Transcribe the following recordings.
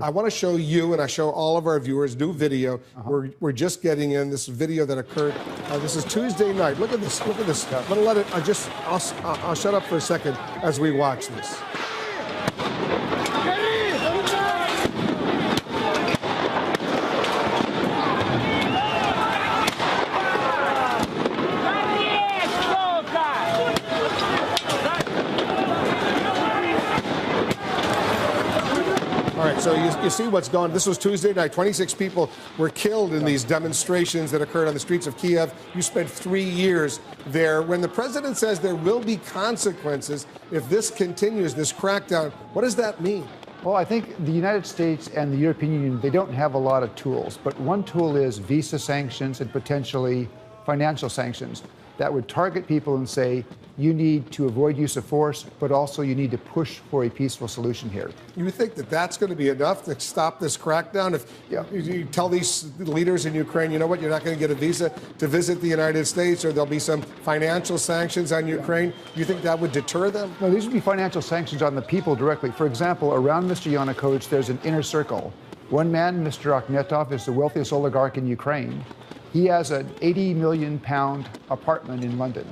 I want to show you and I show all of our viewers new video. We're just getting in this video that occurred. This is Tuesday night. Look at this. Look at this. I'm going to let it. I'll shut up for a second as we watch this. All right, so you see what's gone. This was Tuesday night. 26 people were killed in these demonstrations that occurred on the streets of Kiev. You spent 3 years there. When the president says there will be consequences if this continues, this crackdown, what does that mean? Well, I think the United States and the European Union, they don't have a lot of tools, but one tool is visa sanctions and potentially financial sanctions that would target people and say, you need to avoid use of force, but also you need to push for a peaceful solution here. You think that that's going to be enough to stop this crackdown? If you tell these leaders in Ukraine, you know what, you're not going to get a visa to visit the United States, or there'll be some financial sanctions on Ukraine, you think that would deter them? No, these would be financial sanctions on the people directly. For example, around Mr. Yanukovych, there's an inner circle. One man, Mr. Akhmetov, is the wealthiest oligarch in Ukraine. He has an 80 million pound apartment in London.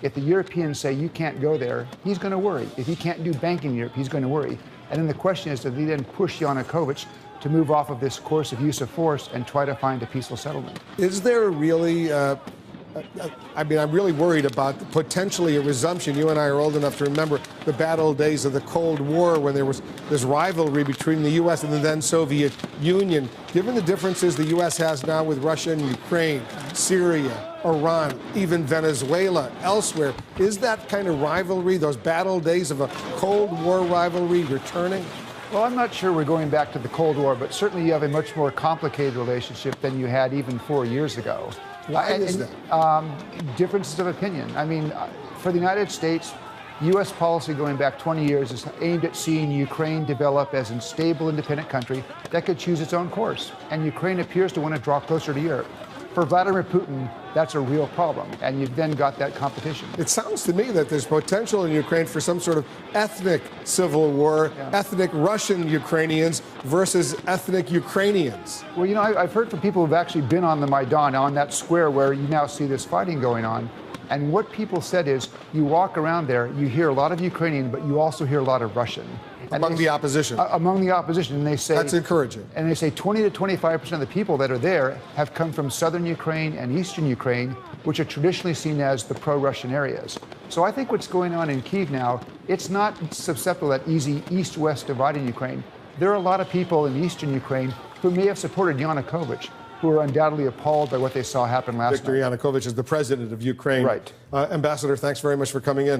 If the Europeans say you can't go there, he's going to worry. If he can't do banking in Europe, he's going to worry. And then the question is, do they then push Yanukovych to move off of this course of use of force and try to find a peaceful settlement? Is there really, I'm really worried about potentially a resumption. You and I are old enough to remember the bad old days of the Cold War when there was this rivalry between the U.S. and the then Soviet Union. Given the differences the U.S. has now with Russia and Ukraine, Syria, Iran, even Venezuela, elsewhere, is that kind of rivalry, those bad old days of a Cold War rivalry returning? Well, I'm not sure we're going back to the Cold War, but certainly you have a much more complicated relationship than you had even 4 years ago. Why is that? Differences of opinion. I mean, for the United States, U.S. policy going back 20 years is aimed at seeing Ukraine develop as a stable, independent country that could choose its own course. And Ukraine appears to want to draw closer to Europe. For Vladimir Putin, that's a real problem, and you've then got that competition. It sounds to me that there's potential in Ukraine for some sort of ethnic civil war, ethnic Russian Ukrainians versus ethnic Ukrainians. Well, you know, I've heard from people who've actually been on the Maidan, on that square where you now see this fighting going on. And what people said is, you walk around there, you hear a lot of Ukrainian, but you also hear a lot of Russian. Among the opposition. Among the opposition, and they say that's encouraging. And they say 20 to 25% of the people that are there have come from southern Ukraine and eastern Ukraine, which are traditionally seen as the pro-Russian areas. So I think what's going on in Kyiv now, it's not susceptible to that easy east-west divide in Ukraine. There are a lot of people in eastern Ukraine who may have supported Yanukovych, who are undoubtedly appalled by what they saw happen last night. Viktor Yanukovych is the president of Ukraine. Right. Ambassador, thanks very much for coming in.